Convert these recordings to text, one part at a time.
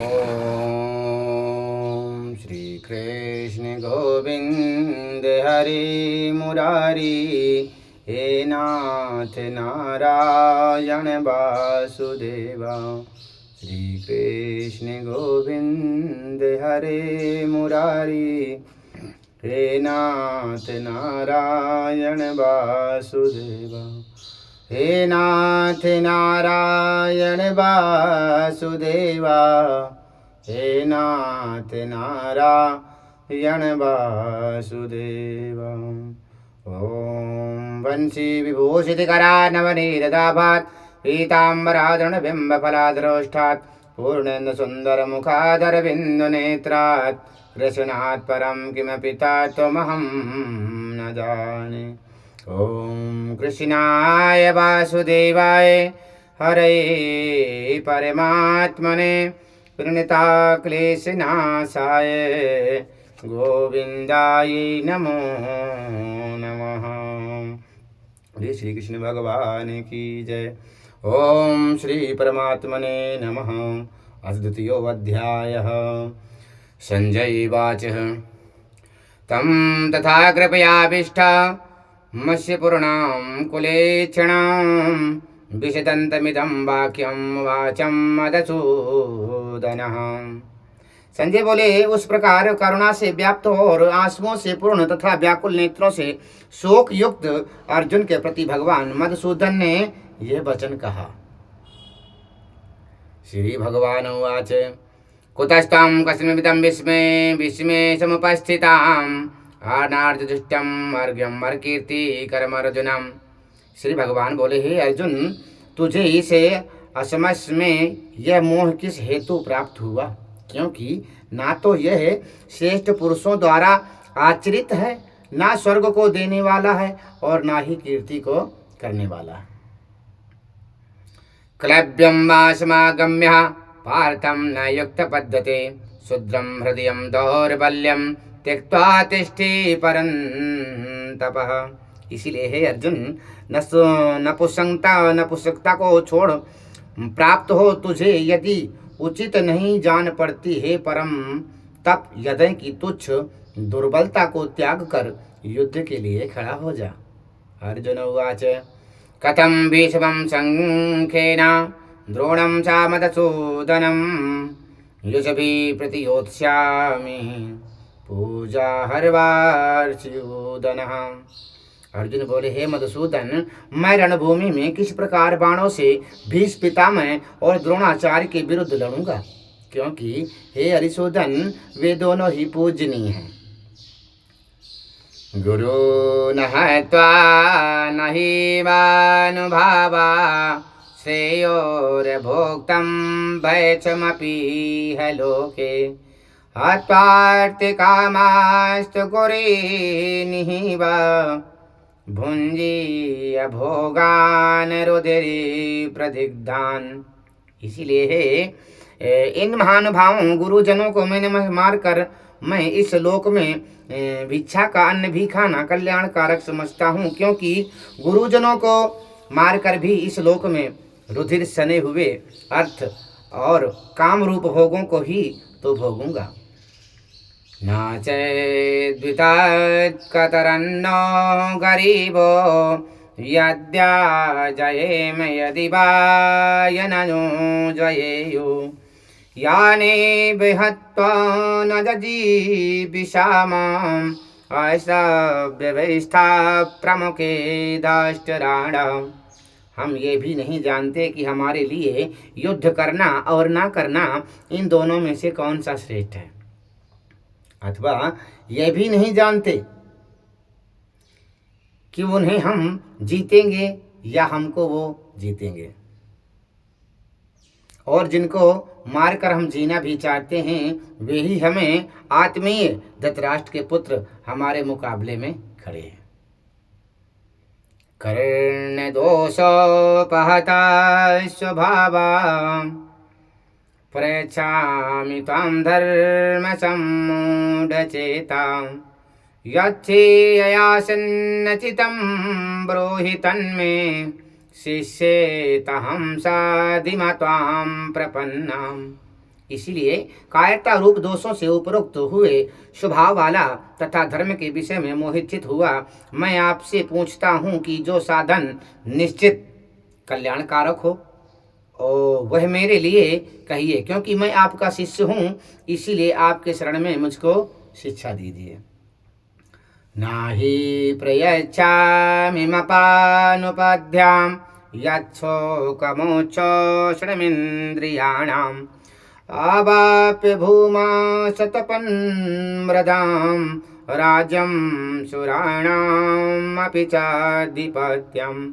ओम श्री कृष्ण गोविंद हरि मुरारी, हे नाथ नारायण वासुदेवा। श्री कृष्ण गोविंद हरे मुरारी, हे नाथ नारायण वासुदेवा। हे नाथ नारायण वासुदेवा, हे नाथ नारायण वासुदेवा। ओम वंशी विभूषितकरा नवनीरदाभात्, पीताम्बराधरणबिम्बफलाद्रोष्ठात्, पूर्णेन्दु सुन्दरमुखादरबिन्दुनेत्रात्, कृष्णात् परं किमपि तत्त्वमहं न जाने। ओम कृष्णाय वासुदेवाय हरे परमात्मने प्रणताक्लेशनाशाय गोविंदाय नमो नमः। श्री श्री कृष्ण भगवान की जय। ओम श्री परमात्मने नमः। अथ द्वितीयोऽध्यायः। संजय उवाच तं तथा कृपयाभिष्टा मत्स्यपूर्णां कुलेक्षणां विशदन्तमिदं वाक्यं वाचं मधुसूदनः। संजय बोले, उस प्रकार करुणा से व्याप्त और आंसुओं से पूर्ण तथा व्याकुल नेत्रों से शोक युक्त अर्जुन के प्रति भगवान मधुसूदन ने यह वचन कहा। श्री भगवान उवाच कुतस्त्वं कस्मिंविदं विस्मे समुपस्थिताम् अनार्यदुष्टम अर्घ्यम अर्कीर्ति कर्मर्जुनम। श्री भगवान बोले, हे अर्जुन, तुझे इस असमस में यह मोह किस हेतु प्राप्त हुआ? क्योंकि ना तो यह श्रेष्ठ पुरुषों द्वारा आचरित है, ना स्वर्ग को देने वाला है और ना ही कीर्ति को करने वाला है। क्लव्यम वासमागम्य पार्थम न युक्त पद्धते शुद्रम हृदयम दौर्बल्यम त्यक्त्वा तिष्ठि परन्तपः। इसीलिए हे अर्जुन, नपुंसकता को छोड़ प्राप्त हो तुझे यदि उचित नहीं जान पड़ती, हे परम तप यदि की तुच्छ दुर्बलता को त्याग कर युद्ध के लिए खड़ा हो जा। अर्जुन उवाच कथं भीष्मं संख्येन द्रोणं च मधुसूदनं युषभी प्रतियोत्स्यामि पूजा हर्वार्च्युदनः। अर्जुन बोले, हे मधुसूदन, मैं रणभूमि में किस प्रकार बाणों से भीष्म पितामह और द्रोणाचार्य के विरुद्ध लड़ूंगा? क्योंकि हे हरिसूदन, वे दोनों ही पूजनीय हैं। गुरु न हत्वा न हि वानुभावा श्रेयोर्भोक्तं भयचमपि ह लोके हत्वार्तिकामास्तु कुरीनिव भुञ्जीय भोगान् रुधिरी प्रदिग्धान्। इसीलिए इन महानुभावों गुरुजनों को मैंने मारकर मैं इस लोक में भिक्षा का अन्न भी खाना कल्याणकारक समझता हूँ, क्योंकि गुरुजनों को मारकर भी इस लोक में रुधिर सने हुए अर्थ और काम रूप भोगों को ही तो भोगूंगा। न चैद्वितत्कतरन्नो गरीबो यद्या जयेम यदि वा यननो जयेयु याने बृहत्वा न जीविषामाम् ऐसा व्यवस्था प्रमुखे दाष्टराणा। हम ये भी नहीं जानते कि हमारे लिए युद्ध करना और ना करना इन दोनों में से कौन सा श्रेष्ठ है, अथवा यह भी नहीं जानते कि उन्हें हम जीतेंगे या हमको वो जीतेंगे। और जिनको मारकर हम जीना भी चाहते हैं, वे ही हमें आत्मीय धृतराष्ट्र के पुत्र हमारे मुकाबले में खड़े हैं। कर्ण दोषोपहता स्वभावा प्रयच्छामि त्वां धर्म सम्मूढचेता यच्छेयासन्नचितं ब्रूहि तन्मे शिष्येतहं साधिमा त्वां प्रपन्नाम्। इसीलिए कायरता रूप दोषों से उपरोक्त हुए स्वभाव वाला तथा धर्म के विषय में मोहित हुआ मैं आपसे पूछता हूँ कि जो साधन निश्चित कल्याणकारक हो और वह मेरे लिए कहिए, क्योंकि मैं आपका शिष्य हूँ, इसीलिए आपके शरण में मुझको शिक्षा दीजिए। नाहि प्रयच्छामिमपानुपद्यां यच्छोकमोच्छोषणमिन्द्रियाणाम् आवाप्य भूमा शतपन् मृदां राज्यं सुराणामपि चाधिपत्यम्।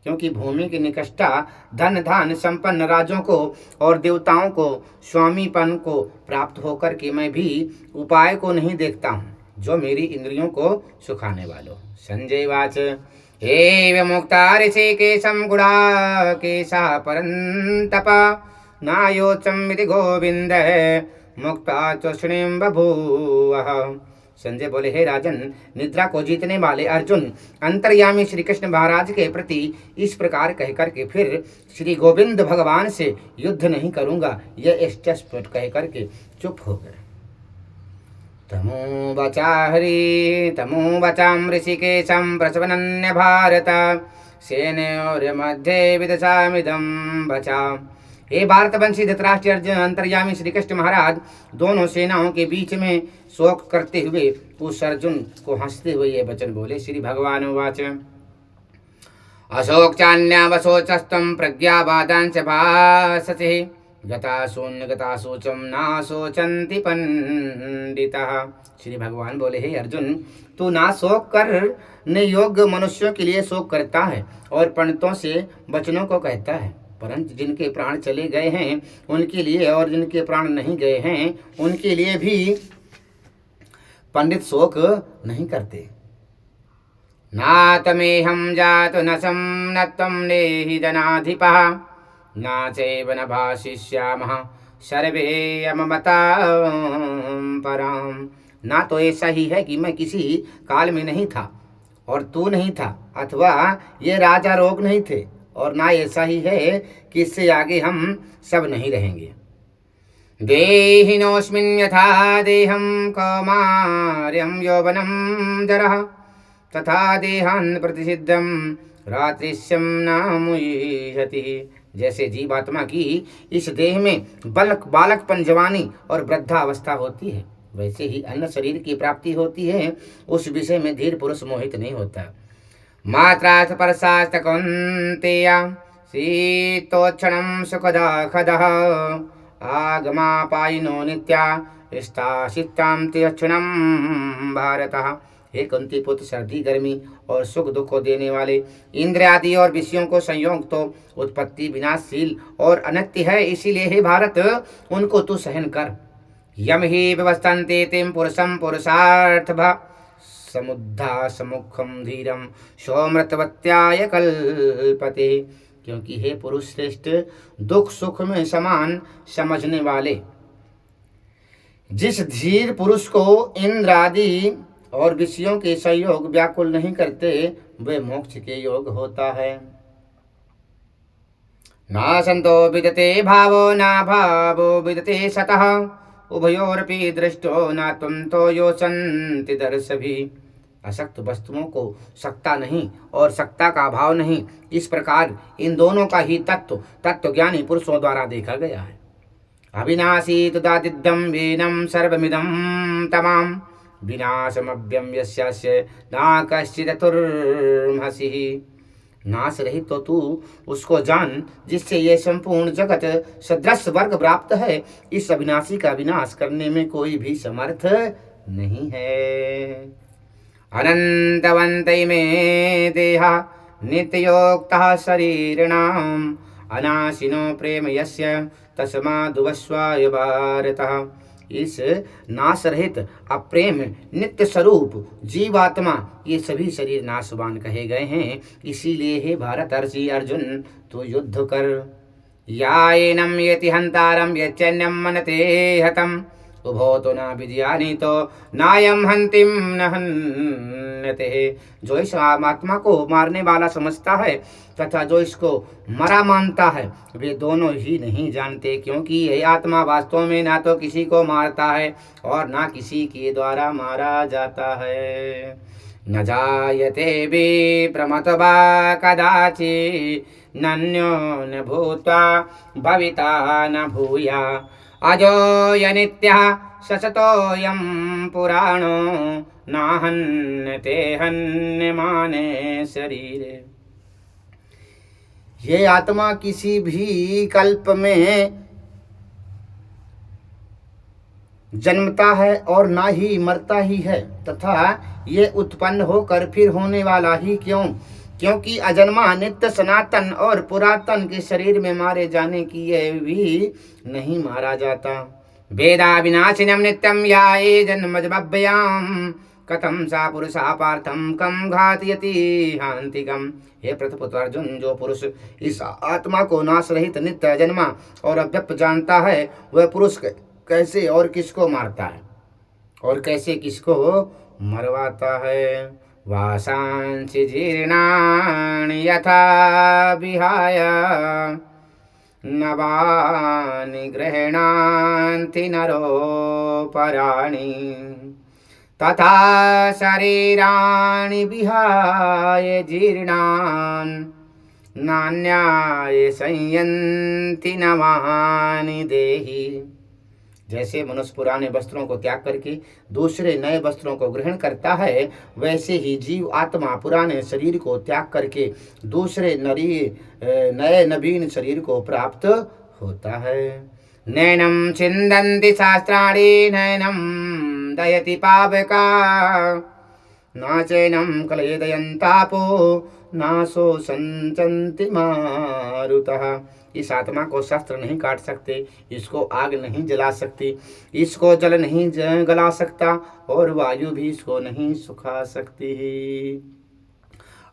क्योंकि भूमि की निकष्टा धन धान संपन्न राजों को और देवताओं को स्वामीपन को प्राप्त होकर के मैं भी उपाय को नहीं देखता हूँ जो मेरी इंद्रियों को सुखाने वालों। संजय वाच एव मुक्ता ऋषिकेशं गुडाकेशः परन्तप नायोच्यम् इति गोविंद मुक्ता तूष्णीं बभूवः। संजय बोले, हे राजन, निद्रा को जीतने वाले अर्जुन अंतर्यामी श्री कृष्ण महाराज के प्रति इस प्रकार कहकर के फिर श्री गोविंद भगवान से युद्ध नहीं करूंगा, यह स्पष्ट कह करके चुप हो गए। तमो बचा हरि तमो बचाम ऋषिकेशं प्रसवनन्य भारत सेनयोर मध्ये विदशामिदं बचा। हे भारतवंशी धृतराष्ट्र अर्जुन, अंतर्यामी श्री कृष्ण महाराज दोनों सेनाओं के बीच में शोक करते हुए उस अर्जुन को हंसते हुए ये वचन बोले। श्री भगवान उवाच अशोक चान्यावशोचस्त्वं प्रज्ञावादांच भाससे गता शून्य गता शोचम ना शोचन्ति पंडितः। श्री भगवान बोले, हे अर्जुन, तू ना शोक कर ने योग्य मनुष्यों के लिए शोक करता है और पंडितों से वचनों को कहता है, परंतु जिनके प्राण चले गए हैं उनके लिए और जिनके प्राण नहीं गए हैं उनके लिए भी पंडित शोक नहीं करते। ना तमेहं जातु न सं न त्वं नेहि जनाधिपः ना चैव न भाषिष्यामः सर्वे यममतां पराम्। ना तो ऐसा ही है कि मैं किसी काल में नहीं था और तू नहीं था, अथवा ये राजा रोग नहीं थे, और ना ऐसा ही है कि इससे आगे हम सब नहीं रहेंगे। देहिनोऽस्मिन् यथा देहं कौमार्यं यौवनं जरः तथा देहान् प्रतिसिद्धं रात्रिश्यं न मुह्यति। जैसे जीवात्मा की इस देह में बालकपन, जवानी और वृद्धावस्था होती है, वैसे ही अन्य शरीर की प्राप्ति होती है, उस विषय में धीर पुरुष मोहित नहीं होता। मात्रा स्पर्शाश्च कौन्तेय शीतोष्णं सुखदा खदः आगमापायिनो नित्या स्थितां तिरक्षणं भारतः। हे कुंती पुत्र, सर्दी गर्मी और सुख दुख को देने वाले इंद्र आदि और विषयों को संयोग तो उत्पत्ति विनाशशील और अनित्य है, इसीलिए हे भारत उनको तू सहन कर। यम ही व्यवस्थन्ते तिम पुरुषम पुरुषार्थभा समुद्धा समुखम धीरम सौमृतवत्याय कल्पते। क्योंकि हे पुरुष श्रेष्ठ, दुख सुख में समान समझने वाले जिस धीर पुरुष को इंद्र आदि और विषयों के संयोग व्याकुल नहीं करते, वे मोक्ष के योग होता है। ना संतो विदते भावो ना भावो विदते सतः उभयोरपि दृष्टो ना तुम तो योचन्ति दर्शभी। असक्त वस्तुओं को सकता नहीं और सकता का भाव नहीं, इस प्रकार इन दोनों का ही तत्वज्ञानी पुरुषों द्वारा देखा गया है। अविनाशी तुदादिद्यं वीनं सर्वमिदं तमाम विनाशमव्यम यस्यास्य ना कश्चिदतुर्महसिः। नाश रहित तो तू उसको जान जिससे ये संपूर्ण जगत सदृश वर्ग प्राप्त है। इस अविनाशी का विनाश करने में कोई भी समर्थ नहीं है। अनंतवंतै में देहा नित्ययोक्तः शरीरिणाम् अनाशिनो प्रेम यस्य तस्मादुवस्वाय भारतः। इस नाश रहित अप्रेम नित्य स्वरूप जीवात्मा ये सभी शरीर नाशवान कहे गए हैं, इसीलिए हे भारत अर्षि अर्जुन तू युद्ध कर। याएनं येति हंतारं यच्चैन्यं मनते हतं उभो तो न विजयानि तो नायम हंतिम न हन्यते। जो इस आत्मा को मारने वाला समझता है तथा जो इसको मरा मानता है वे दोनों ही नहीं जानते, क्योंकि यह आत्मा वास्तव में ना तो किसी को मारता है और ना किसी के द्वारा मारा जाता है। न जायते विप्रमतवा कदाचित् नन्यो न भूत्वा भविता न भूया अजोऽय नित्यः शशतोऽयं पुराणो नाहन्यते हन्यमाने शरीरे। ये आत्मा किसी भी कल्प में जन्मता है और ना ही मरता ही है तथा ये उत्पन्न होकर फिर होने वाला ही क्यों, क्योंकि अजन्मा नित्य सनातन और पुरातन के शरीर में मारे जाने की यह भी नहीं मारा जाता। वेदा विनाशिनम नित्यम या ये जन्मजभव्याम कथम सा पुरुषा पार्थम कम घातयति हांतिकम। हे प्रथपुत्र अर्जुन, जो पुरुष इस आत्मा को नाश रहित नित्य जन्मा और अव्यक्त जानता है वह पुरुष कैसे और किसको मारता है और कैसे किसको मरवाता है। वासांसि जीर्णानि यथा विहाय नवानि गृह्णान्ति नरोपराणि तथा शरीराणि विहाय जीर्णान् नान्याय संयन्ति नवानि देहि। जैसे मनुष्य पुराने वस्त्रों को त्याग करके दूसरे नए वस्त्रों को ग्रहण करता है, वैसे ही जीव आत्मा पुराने शरीर को त्याग करके दूसरे नए नवीन शरीर को प्राप्त होता है। नैनम छिन्दन्ति शास्त्राणि नैनम दयति पावका न चैनम कलयदयन्तापो नासो संचन्ति मारुतः। इस आत्मा को शस्त्र नहीं काट सकते, इसको आग नहीं जला सकती, इसको जल नहीं गला सकता और वायु भी इसको नहीं सुखा सकती।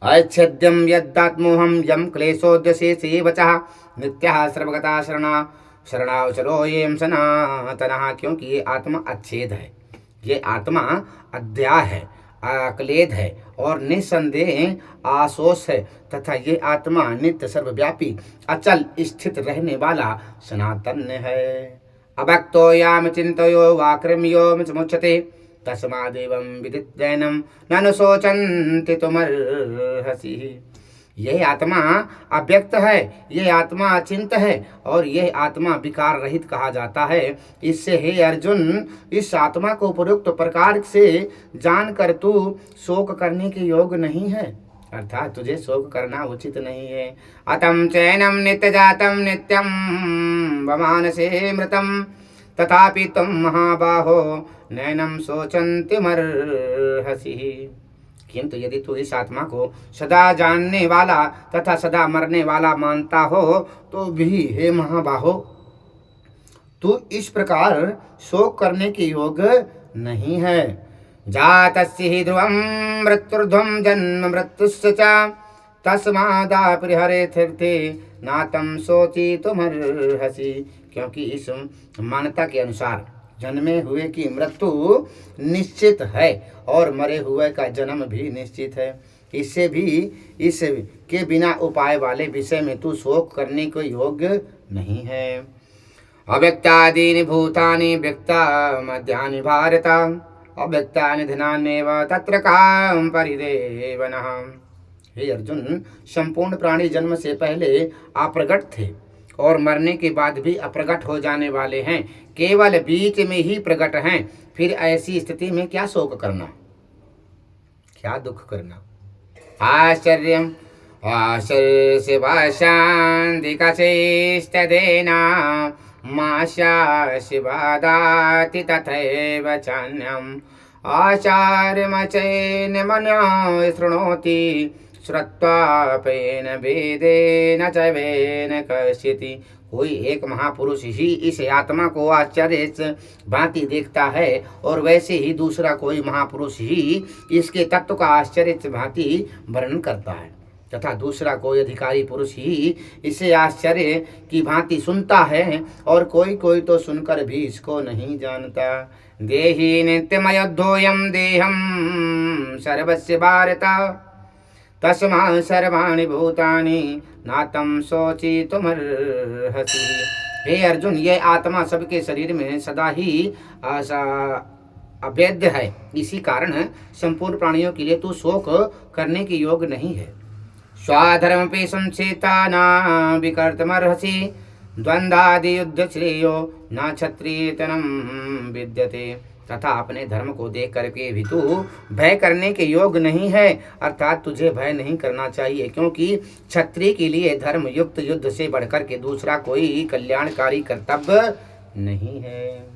अच्छेद्यम यद्दात्मोहम यम क्लेशोद्यशेषे वचः नित्यः सर्वगता शरणावचरो येम सनातनः। क्योंकि ये आत्मा अच्छेद है, ये आत्मा अध्याय है, अक्लेद है और निसंदेह आशोष है तथा ये आत्मा नित्य सर्वव्यापी अचल स्थित रहने वाला सनातन है। अभक्तो याम चिंतयो वाक्रम्यो मुच्यते तस्मादेवं विदित्वैनं ननु शोचन्ति तुमर्हसि। यह आत्मा अव्यक्त है, यह आत्मा अचिंत है और यह आत्मा विकार रहित कहा जाता है। इससे हे अर्जुन, इस आत्मा को उपयुक्त प्रकार से जानकर तू शोक करने के योग नहीं है, अर्थात तुझे शोक करना उचित नहीं है। अतम चैनम नित्य जातम नित्यम वमानसे मृतम तथापि तुम महाबाहो नैनम शोचन्त्यमर्हसि। किंतु यदि तू इस आत्मा को सदा जानने वाला तथा सदा मरने वाला मानता हो तो भी हे महाबाहो, तू इस प्रकार शोक करने के योग नहीं है। जातस्य हि ध्रुवं मृत्युर्ध्रुवं जन्म मृत्युश्च तस्मादापरिहरे तीर्थे नातं शोचितुमर्हसि। क्योंकि इस मान्यता के अनुसार जन्मे हुए की मृत्यु निश्चित है और मरे हुए का जन्म भी निश्चित है। इससे भी इस के बिना उपाय वाले विषय में तू शोक करने को योग्य नहीं है। अव्यक्तादीनि भूतानि व्यक्ता मध्यानि भारत अव्यक्तानि धनान्येव तत्र कां परिदेवनः। हे अर्जुन, संपूर्ण प्राणी जन्म से पहले अप्रगट थे और मरने के बाद भी अप्रगट हो जाने वाले हैं, केवल बीच में ही प्रकट हैं। फिर ऐसी स्थिति में क्या शोक करना, क्या दुख करना। आश्चर्यम आश्चर्य भाषान्तिकशेष्टदेना माशा शिवादाति तथैव चान्यम आचार्यमचैन मनो शृणोति श्रुत्वापेन वेदेन च वेन कश्चिति। कोई एक महापुरुष ही इस आत्मा को आश्चर्य भांति देखता है और वैसे ही दूसरा कोई महापुरुष ही इसके तत्व का आश्चर्य भांति वर्णन करता है। तथा दूसरा कोई अधिकारी पुरुष ही इसे आश्चर्य की भांति सुनता है, और कोई कोई तो सुनकर भी इसको नहीं जानता। देहि नित्यमयोद्धोऽयं देहं सर्वस्य भारत, तस्मात् सर्वाणि भूतानि नातं शोचितुमर्हसि। हे अर्जुन, ये आत्मा सबके शरीर में सदा ही अभेद्य है, इसी कारण संपूर्ण प्राणियों के लिए तू शोक करने के योग नहीं है। स्वाधर्मपि संचेता न विकर्तमर्हसि, द्वंद्वादि युद्ध श्रेयो न क्षत्रियतनम विद्यते। तथा अपने धर्म को देख करके भी तू भय करने के योग नहीं है, अर्थात तुझे भय नहीं करना चाहिए, क्योंकि क्षत्रिय के लिए धर्म युक्त युद्ध से बढ़कर के दूसरा कोई कल्याणकारी कर्तव्य नहीं है।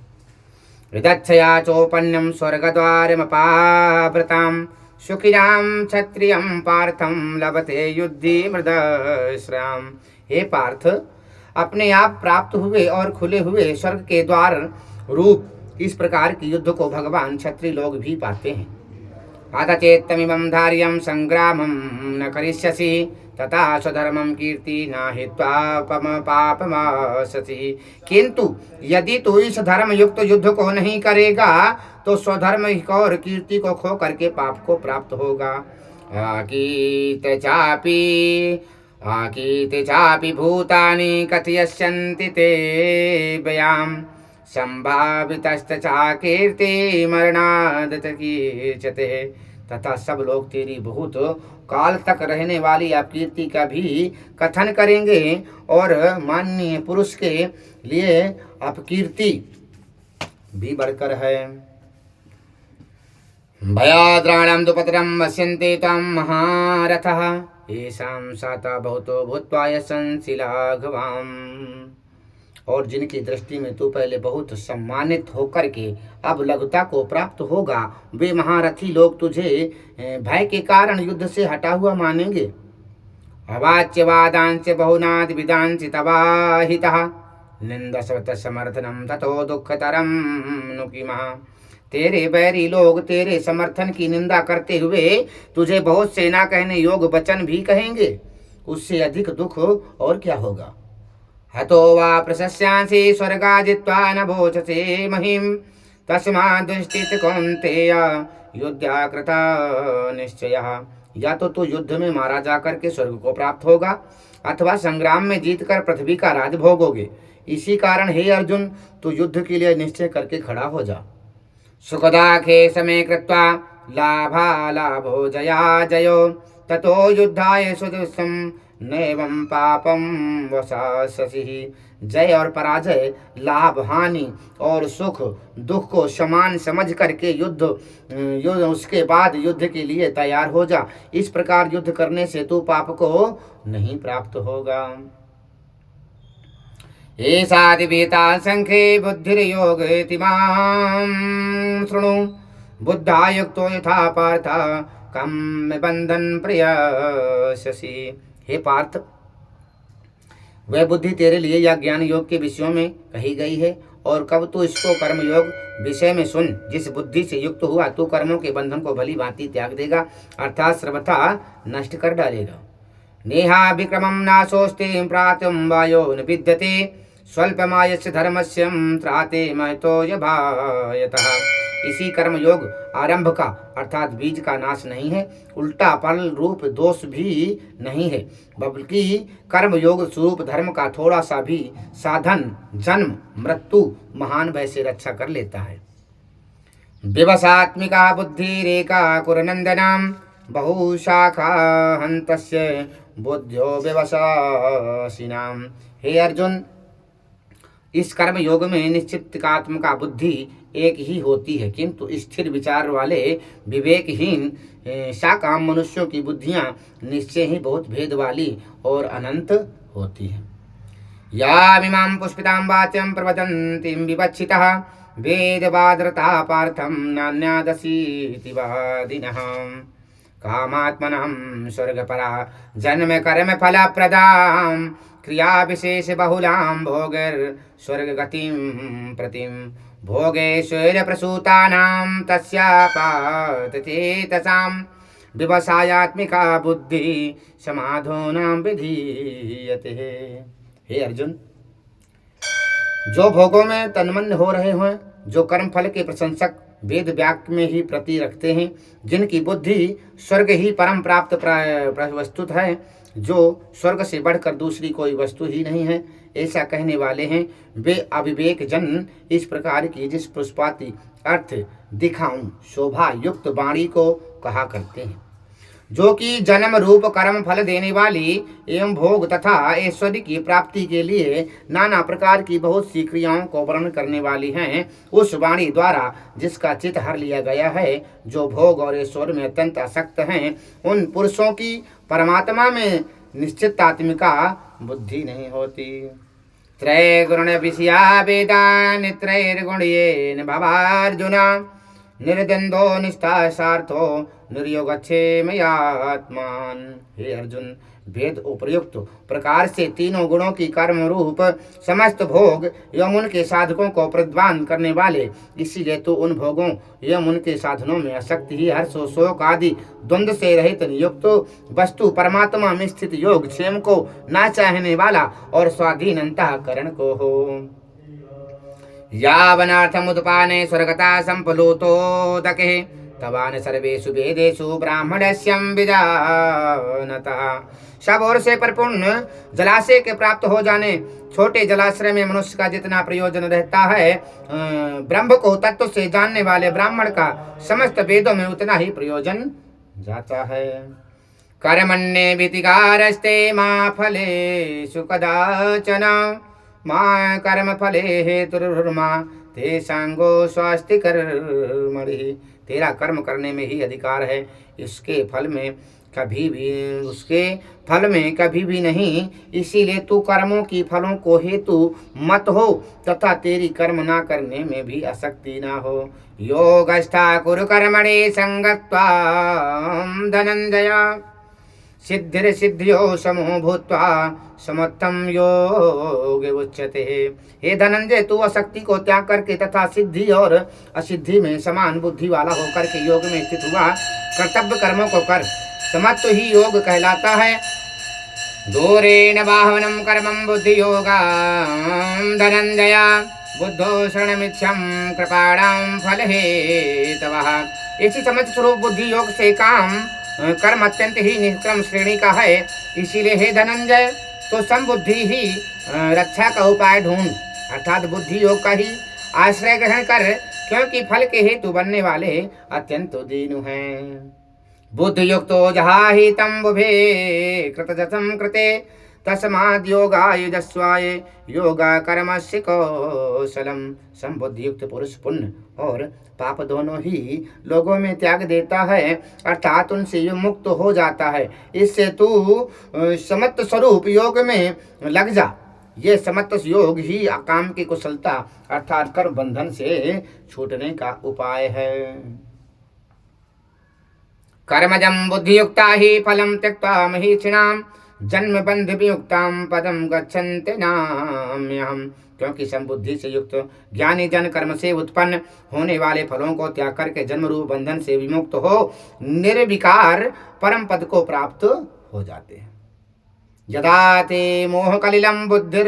हृदच्छया चोपन्यम स्वर्गद्वारमपावृतां, सुखिनां क्षत्रियं पार्थं लभते युद्धि मृदश्राम। हे पार्थ, अपने आप प्राप्त हुए और खुले हुए स्वर्ग के द्वार रूप इस प्रकार के युद्ध को भगवान क्षत्रिय लोग भी पाते हैं। अथ चेत्तमिमं धार्यं संग्रामं न करिष्यसि, तथा स्वधर्मं कीर्ति न हित्वा पापमाससि। किंतु यदि तू इस धर्म युक्त युद्ध को नहीं करेगा तो स्वधर्म और कीर्ति को खो करके पाप को प्राप्त होगा। आकीर्ति चापि भूतानि कथयस्यन्ति ते व्ययाम्, संभावितश्चा कीर्ति मरणादतीर्चते। तथा सब लोग तेरी बहुत काल तक रहने वाली अपकीर्ति का भी कथन करेंगे, और माननीय पुरुष के लिए अपकीर्ति भी बढ़कर है। भयाद्राणं दुपतरं वश्यन्ते त्वां महारथः, येषां साता बहुतो भूत्वा यशन्सि लाघवाम्। और जिनकी दृष्टि में तू पहले बहुत सम्मानित होकर के अब लघुता को प्राप्त होगा, वे महारथी लोग तुझे भय के कारण युद्ध से हटा हुआ मानेंगे। अवाच्य वादांच बहुनाद विदांच तवाहितः, निंदस्वत समर्थनम ततो दुःखतरम नुकिमः। तेरे बैरी लोग तेरे समर्थन की निंदा करते हुए तुझे बहुत सेना कहने योग वचन भी कहेंगे, उससे अधिक दुख और क्या होगा। हतो वा प्रशस्यांसि स्वर्गाजित्वा न भोजसे महिं, तस्मात् दुष्टित कौन्तेय युद्धा कृता निश्चयः। या तो तू युद्ध में मारा जाकर के स्वर्ग को प्राप्त होगा, अथवा संग्राम में जीतकर पृथ्वी का राज भोगोगे। इसी कारण हे अर्जुन, तू युद्ध के लिए निश्चय करके खड़ा हो जा। सुखदाखे समे कृत्वा लाभा लाभो जया जयो, ततो युद्धाय सुदुष्टं नैवं पापम वसासि। जय और पराजय, लाभ हानि और सुख दुख को समान समझ करके युद्ध उसके बाद युद्ध के लिए तैयार हो जा। इस प्रकार युद्ध करने से तू पाप को नहीं प्राप्त होगा। एषादिभीता संख्ये बुद्धिर्योगेति मां शृणु, बुद्धा युक्तो यथा पार्थ कम बंधन प्रयाससि। हे पार्थ, वह बुद्धि तेरे लिए या ज्ञान योग के विषयों में कही गई है, और कब तू इसको कर्म योग विषय में सुन। जिस बुद्धि से युक्त हुआ तू कर्मों के बंधन को भली भांति त्याग देगा, अर्थात सर्वथा नष्ट कर डालेगा। नेहा विक्रमं नाशोस्ते प्रातुं वायो न विद्यते, स्वल्पमायस्य धर्मस्य त्राते महतो यभायतः। इसी कर्म योग आरंभ का अर्थात बीज का नाश नहीं है, उल्टा फल रूप दोष भी नहीं है, बल्कि कर्म योग स्वरूप धर्म का थोड़ा सा भी साधन जन्म मृत्यु महान भय से रक्षा कर लेता है। विवशात्मिका बुद्धिरेका कुरनंदनाम, बहुशाखा हन्तस्य बुद्ध्यो विवशासिनाम। हे अर्जुन, इस कर्म योग में निश्चितात्मिका बुद्धि एक ही होती है, किंतु स्थिर विचार वाले विवेकहीन साकाम मनुष्यों की बुद्धियां निश्चय ही बहुत भेद वाली और अनंत होती हैं। यामिमां पुष्पितां वाच्यं प्रवदन्तीं विवक्षितः, वेदवादरता पार्थं नान्यादसीति वादिनः। कामात्मनां स्वर्गपरा जन्म कर्म फलप्रदां, क्रिया विशेष बहुलां भोगैर स्वर्ग गतिं प्रतिं, भोगेश्वर प्रसूतानां तस्यापात चेतसां, विवसायात्मिका बुद्धि समाधोनाम विधीयते। हे अर्जुन, जो भोगों में तन्मय हो रहे हैं, जो कर्म फल के प्रशंसक वेद वाक्य में ही प्रति रखते हैं, जिनकी बुद्धि स्वर्ग ही परम प्राप्त वस्तुत है, जो स्वर्ग से बढ़कर दूसरी कोई वस्तु ही नहीं है, ऐसा कहने वाले हैं, वे अविवेक जन इस प्रकार की जिस पुष्पाति अर्थ दिखाऊं शोभा युक्त वाणी को कहा करते हैं, जो कि जन्म रूप कर्म फल देने वाली एवं भोग तथा ऐश्वर्य की प्राप्ति के लिए नाना प्रकार की बहुत सी क्रियाओं को वर्णन करने वाली हैं। उस वाणी द्वारा जिसका चित्त हर लिया गया है, जो भोग और ऐश्वर्य में अत्यंत आसक्त हैं, उन पुरुषों की परमात्मा में निश्चित आत्मिका बुद्धि नहीं होती। त्रय गुण विषया वेदान त्रैर्गुण्येन भवार्जुना निर्द्वंद्वो निष्ठा सार्थो निर्योगक्षेमयात्मान। हे अर्जुन, भेद उपयुक्त प्रकार से तीनों गुणों की कर्म रूप समस्त भोग एवं उनके साधकों को प्रदान करने वाले, इसीलिए तो उन भोगों एवं उनके साधनों में आसक्ति ही हर्ष शोक आदि द्वंद्व से रहित नियुक्त वस्तु परमात्मा में स्थित योग क्षेम को ना चाहने वाला और स्वाधीन अंतःकरण को हो। यावनार्थमुत्पाने स्वर्गता संप्लुतोदके तवान सर्वेषु वेदेषु ब्राह्मणस्यं विजानतः। सब ओर से परिपूर्ण जलाशय के प्राप्त हो जाने छोटे जलाशय में मनुष्य का जितना प्रयोजन रहता है, ब्रह्म को तत्व से जानने वाले ब्राह्मण का समस्त वेदों में उतना ही प्रयोजन जाता है। कर्मण्ये वितिकारस्ते मा फलेषु कदाचन मां कर्म फले हेतुर्मा ते सांगो स्वास्ति कर्मणि। तेरा कर्म करने में ही अधिकार है, उसके फल में कभी भी नहीं। इसीलिए तू कर्मों की फलों को हेतु मत हो तथा तेरी कर्म ना करने में भी आसक्ति ना हो। योगस्था कुरु कर्मणि संगत्वा धनंजय सिद्धिर्सिद्धियो समो भूत्वा समर्थम योग उच्यते। हे धनंजय, तू आसक्ति को त्याग करके तथा सिद्धि और असिद्धि में समान बुद्धि वाला होकर के योग में स्थित हुआ कर्तव्य कर्मों को कर, समत्व ही योग कहलाता है। दूरेण बाहवनम कर्मं बुद्धि योगा धनंजय बुद्धो शरणमिच्छम कृपाणां फल हेतवः। इसी समझ स्वरूप बुद्धि योग से काम कर्म अत्यंत ही निष्क्रम श्रेणी का है। इसीलिए हे धनंजय, तो समबुद्धि ही रक्षा का उपाय ढूंढ, अर्थात बुद्धि योग का ही आश्रय ग्रहण कर, क्योंकि फल के हेतु बनने वाले अत्यंत दीनु हैं। बुद्ध युक्तो जहाहि तम बुभे कृतजसम कृते तस्माद् योगाय युजस्वाय योगा कर्मस्य कौशलम। संबुद्धि युक्त पुरुष पुण्य और पाप दोनों ही लोगों में त्याग देता है, अर्थात उनसे मुक्त हो जाता है। इससे तू समत्त स्वरूप योग में लग जा। ये समत्त योग ही काम की कुशलता अर्थात कर्म बंधन से छूटने का उपाय है। कर्मजं बुद्धियुक्ता ही फलं त्यक्त्वा महीक्षिणाम् जन्म बंध वियुक्ताम पदम गच्छन्ति नाम्यहम्। क्योंकि समबुद्धि से युक्त ज्ञानी जन कर्म से उत्पन्न होने वाले फलों को त्याग करके जन्म रूप बंधन से विमुक्त हो निर्विकार परम पद को प्राप्त हो जाते हैं। यदा ते मोह कलिलम बुद्धिर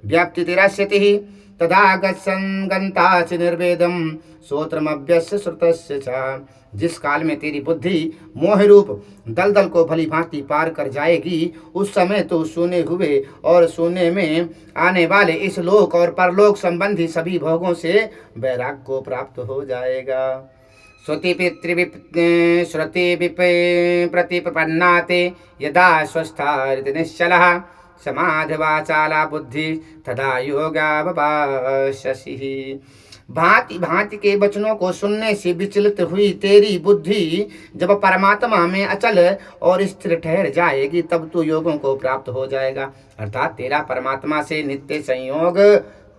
व्याप्तिरस्यति तदा गन्तासि निर्वेदम श्रोत्रमभ्यस्य श्रुतस्य च। जिस काल में तेरी बुद्धि मोह रूप दलदल को भली भांति पार कर जाएगी, उस समय तो सुने हुए और सुने में आने वाले इस लोक और परलोक संबंधी सभी भोगों से वैराग्य को प्राप्त हो जाएगा। श्रुति प्रतिपन्नाते यदा स्वस्थारित निश्चलः समाधिवाचाला बुद्धि तदा योगावभाषसि। भांति भांति के वचनों को सुनने से विचलित हुई तेरी बुद्धि जब परमात्मा में अचल और स्थिर ठहर जाएगी, तब तू योगों को प्राप्त हो जाएगा, अर्थात तेरा परमात्मा से नित्य संयोग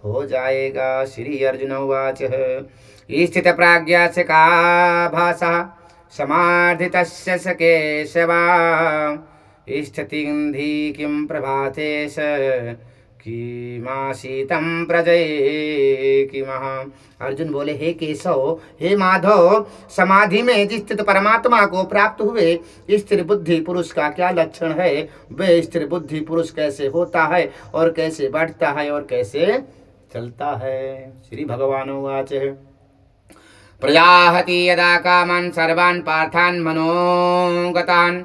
हो जाएगा। श्री अर्जुन उवाच स्थित प्राज्ञस्य का भाषा समाधितस्य स केशवा स्थितिंधि किं प्रभाते स किमासीतं प्रजये किमः। अर्जुन बोले, हे केशव, हे माधव, समाधि में स्थित परमात्मा को प्राप्त हुए स्थिर बुद्धि पुरुष का क्या लक्षण है? वे स्थिर बुद्धि पुरुष कैसे होता है और कैसे बढ़ता है और कैसे चलता है? श्री भगवान उवाच प्रजाहति यदा कामान् सर्वान् पार्थान् मनोगतान्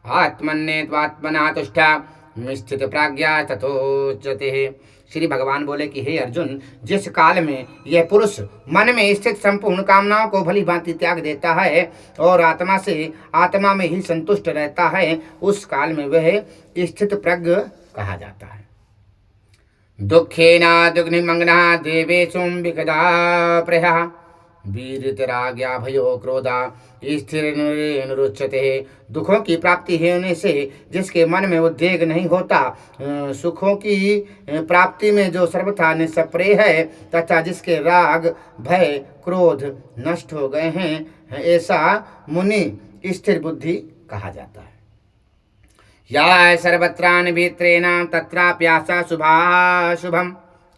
आत्मन्येत्वात्मना तुष्टा निश्चित प्रज्ञा तथोच्यते। श्री भगवान बोले कि हे अर्जुन, जिस काल में यह पुरुष मन में स्थित संपूर्ण कामनाओं को भली भांति त्याग देता है और आत्मा में ही संतुष्ट रहता है, उस काल में वह स्थित प्रज्ञ कहा जाता है। दुखेन दुग्निमग्नः देवेषु विगता प्रयः वीरितराज्ञा भयो क्रोधा स्थिरेणुरुच्यते। दुखों की प्राप्ति होने से जिसके मन में उद्वेग नहीं होता, सुखों की प्राप्ति में जो सर्वथा निष्प्रिय है तथा जिसके राग भय क्रोध नष्ट हो गए हैं, ऐसा मुनि स्थिर बुद्धि कहा जाता है। या सर्वत्रान्वित्रेण तत्राप्यासा शुभाशुभम्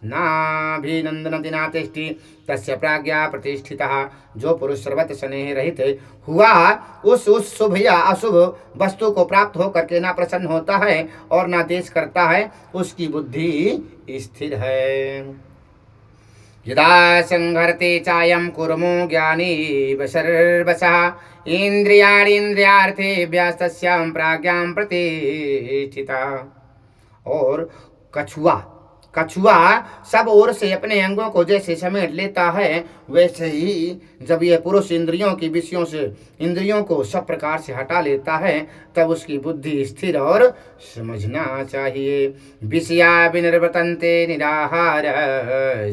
नाभिनंदनति नातिष्ठि तस्य प्रज्ञा प्रतिष्ठितः। जो पुरुष सर्वत्र स्नेह रहित हुआ उस शुभ या अशुभ वस्तु को प्राप्त होकर के ना प्रसन्न होता है और ना द्वेष करता है, उसकी बुद्धि स्थिर है। यदा संहरते चायं कुर्मो ज्ञानी सर्वशः इंद्रियार्थेभ्यः तस्यां प्रज्ञां प्रतिष्ठितः। और कछुआ सब ओर से अपने अंगों को जैसे समेट लेता है, वैसे ही जब यह पुरुष इंद्रियों को सब प्रकार से हटा लेता है, तब उसकी बुद्धि स्थिर और समझना चाहिए। विषया विनिर्वर्तन्ते निराहार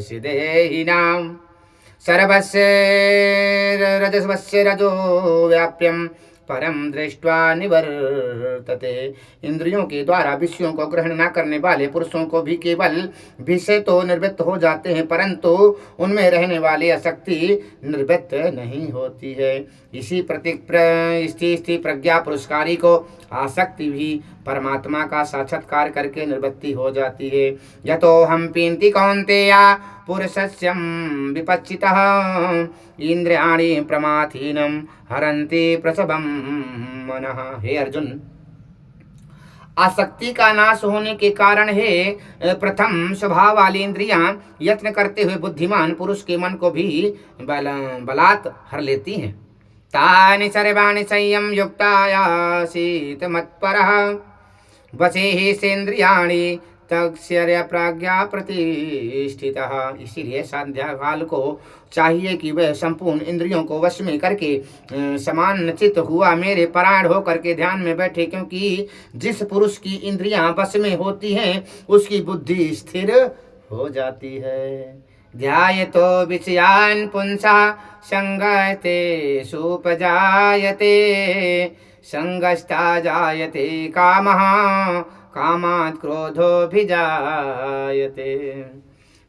सिद्धेहिनां सर्वस्य रजस्वस्य रजो व्याप्यम परम दृष्ट्वा निवर्तते। इंद्रियों के द्वारा विषयों को ग्रहण न करने वाले पुरुषों को भी केवल विषय तो निवृत्त हो जाते हैं, परंतु उनमें रहने वाली आसक्ति निवृत्त नहीं होती है। इसी स्थिति प्रज्ञा पुरस्कारी को आसक्ति भी परमात्मा का साक्षात्कार करके निवृत्ति हो जाती है। यतो हम पीन्ति कौन्तेया पुरुषस्यं विपच्चितः इंद्रियाणि प्रमाथीनं हरन्ति प्रसवं मनः। हे अर्जुन, आसक्ति का नाश होने के कारण है प्रथम स्वभाव वाली इंद्रियां यत्न करते हुए बुद्धिमान पुरुष के मन को भी बलात् हर लेती हैं। तानि सर्वाणि संयम युक्तायासीत मत्परः वशे सेन्द्रियाणि तस्य प्रज्ञा प्रतिष्ठितः। इसीलिए संध्या काल को चाहिए कि वह संपूर्ण इंद्रियों को वश में करके समानचित हुआ मेरे परायण होकर के ध्यान में बैठे, क्योंकि जिस पुरुष की इंद्रियां वश में होती हैं उसकी बुद्धि स्थिर हो जाती है। ध्यायतो विषयान् पुंसः संगते सुपजायते संगस्ता जायते कामः कामात् क्रोधोऽभिजायते।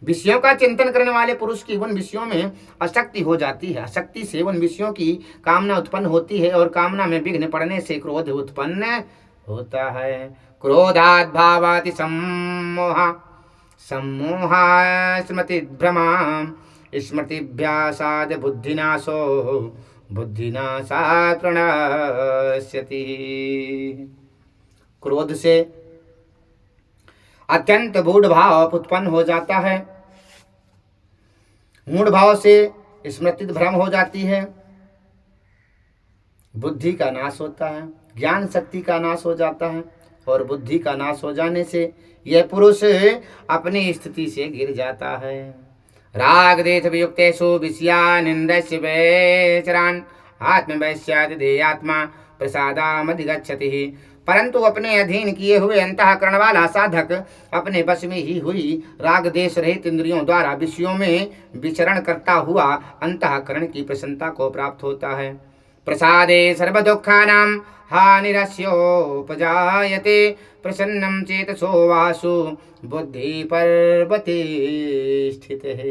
विषयों का चिंतन करने वाले पुरुष की उन विषयों में आसक्ति हो जाती है। आसक्ति से उन विषयों की कामना उत्पन्न होती है और कामना में विघ्न पड़ने से क्रोध उत्पन्न होता है। क्रोधात् भावाति सम्मोहा सम्मोहा स्मृतिभ्रमा स्मृतिभ्यासाद् बुद्धिनाशो बुद्धिनाशात् प्रणश्यति। क्रोध से अत्यंत मूढ़ भाव उत्पन्न हो जाता है। मूढ़ भाव से स्मृति भ्रम हो जाती है, बुद्धि का नाश होता है, ज्ञान शक्ति का नाश हो जाता है और बुद्धि का नाश हो जाने से यह पुरुष अपनी स्थिति से गिर जाता है। राग देश वियुक्तेषु विषयानिन्द्रस्य वैचरान् आत्मवैश्यात् देहात्मा प्रसादामधिगच्छति। परंतु अपने अधीन किए हुए अंतःकरण वाला साधक अपने वश में ही हुई राग देश रहित इंद्रियों द्वारा विषयों में विचरण करता हुआ अंतःकरण की प्रसन्नता को प्राप्त होता है। प्रसादे सर्वदुःखानां हानिरस्योपजायते प्रसन्नं चेतसो वासु बुद्धि पर्वते स्थितः।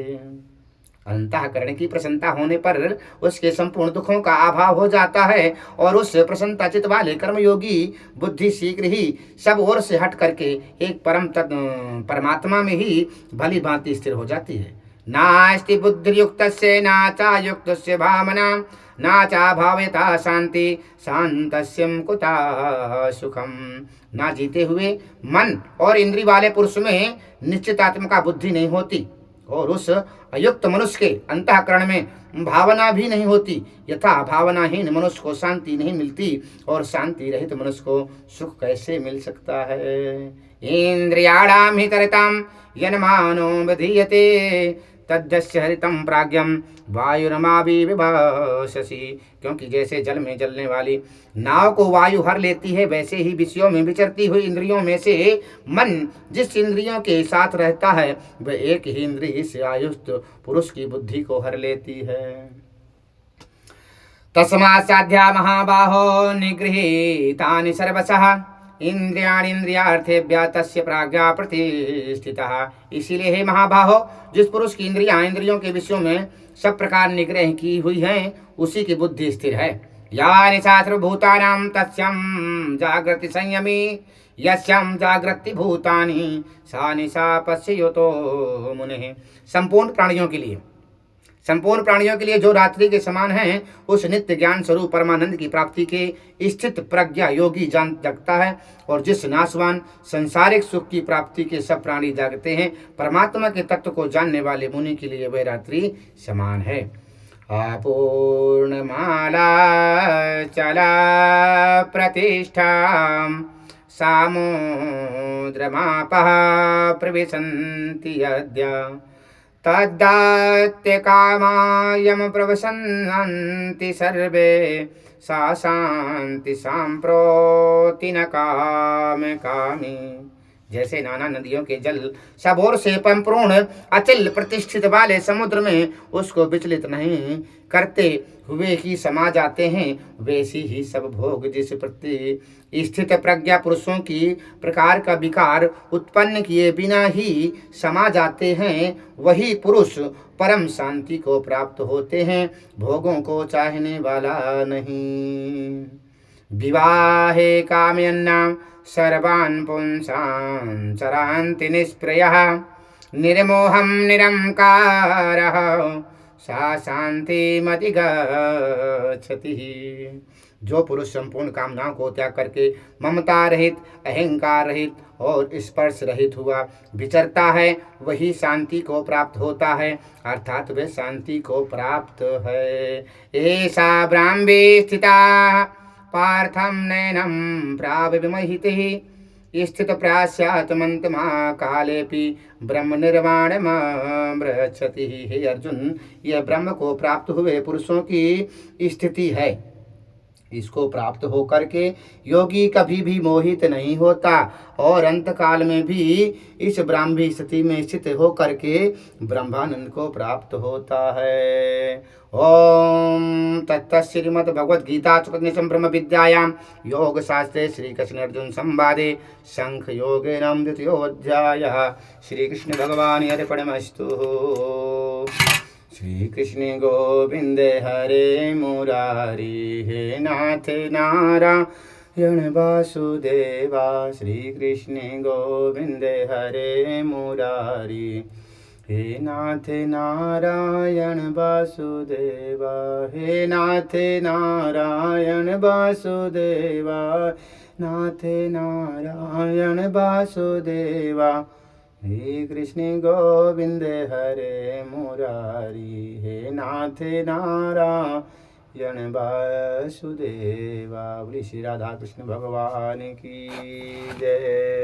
अंतःकरण की प्रसन्नता होने पर उसके संपूर्ण दुखों का अभाव हो जाता है और उस प्रसन्नता चित्त वाले कर्मयोगी बुद्धि शीघ्र ही सब ओर से हट करके एक परमात्मा में ही भली भांति स्थिर हो जाती है। नास्ति बुद्धिर्युक्तस्य न चायुक्तस्य भावना न चाभाव्यता शांति शांतस्यं कुतः सुखम। ना जीते हुए मन और इंद्रिय वाले पुरुष में निश्चितात्मिका बुद्धि नहीं होती और उस अयुक्त मनुष्य के अंतःकरण में भावना भी नहीं होती। यथा भावनाहीन मनुष्य को शांति नहीं मिलती और शांति रहित मनुष्य को सुख कैसे मिल सकता है। इंद्रियाणाम हि तरताम यन्मानो विधीयते तद्यस्य हरितम प्राज्ञम वायुरमाभि विभाससी। क्योंकि जैसे जल में जलने वाली नाव को वायु हर लेती है, वैसे ही विषयों में विचरती हुई इंद्रियों में से मन जिस इंद्रियों के साथ रहता है वह एक ही इंद्रिय से आयुक्त पुरुष की बुद्धि को हर लेती है। तस्मात् साध्या महाबाहो निगृहीतानि सर्वशः इंद्रियार्थेभ्यः तस्य प्राज्ञा प्रतिष्ठितः। इसीलिए हे महाबाहो, जिस पुरुष की इंद्रियों के विषयों में सब प्रकार निग्रह की हुई है उसी की बुद्धि स्थिर है। यानि सहस्रभूतानां तस्यं जागृति संयमी यस्यं जागृति भूतानि सा निशा पश्यतो मुनिः। संपूर्ण प्राणियों के लिए जो रात्रि के समान है उस नित्य ज्ञान स्वरूप परमानंद की प्राप्ति के स्थित प्रज्ञा योगी जान जगता है और जिस नाशवान संसारिक सुख की प्राप्ति के सब प्राणी जागते हैं परमात्मा के तत्व को जानने वाले मुनि के लिए वह रात्रि समान है। अपूर्णमाला चला प्रतिष्ठा सामुद्रमापः प्रविशन्ति अद्य तद्दात्यकामायं प्रवसन्ति सर्वे सा शांति सांप्रोति न कामी। जैसे नाना नदियों के जल सब ओर से परिपूर्ण अचल प्रतिष्ठित वाले समुद्र में उसको विचलित नहीं करते हुए ही समा जाते हैं, वैसी ही सब भोग जिस प्रति स्थित प्रज्ञा पुरुषों की प्रकार का विकार उत्पन्न किए बिना ही समा जाते हैं, वही पुरुष परम शांति को प्राप्त होते हैं, भोगों को चाहने वाला नहीं। विवाहे कामयन्नाम सर्वान् पुंसान् चरान्ति निष्प्रयः निर्मोहं निरंकारः सा शांतिमति गच्छति। जो पुरुष संपूर्ण कामनाओं को त्याग करके ममता रहित अहंकार रहित और स्पर्श रहित हुआ विचरता है वही शांति को प्राप्त होता है, अर्थात वह शांति को प्राप्त है। ऐसा ब्राह्मी स्थिता पार्थम नैनम प्राविमहितिः स्थित प्रास्यात्मन्तमा कालेपि ब्रह्म निर्वाणमृच्छति। हे अर्जुन, यह ब्रह्म को प्राप्त हुए पुरुषों की स्थिति है। इसको प्राप्त होकर के योगी कभी भी मोहित नहीं होता और अंत काल में भी इस ब्राह्मी स्थिति में स्थित होकर के ब्रह्मानंद को प्राप्त होता है। ओम तत्त श्रीमद्भगवद्गीता उपनिषद ब्रह्म विद्यायां योग शास्त्रे श्री कृष्ण अर्जुन संवादे शंख योगेन द्वितीयोऽध्यायः। श्री कृष्ण भगवान् अर्पणमस्तु। श्री कृष्ण गोविंदे हरे मुरारी हे नाथ नारायण वासुदेवा। श्री कृष्ण गोविंदे हरे मुरारी हे नाथ नारायण वासुदेवा। हे नाथ नारायण वासुदेवा। नाथ नारायण वासुदेवा। हे कृष्ण गोविंद हरे मुरारी हे नाथ नारायण वासुदेवा। बोली श्री राधा कृष्ण भगवान की जय।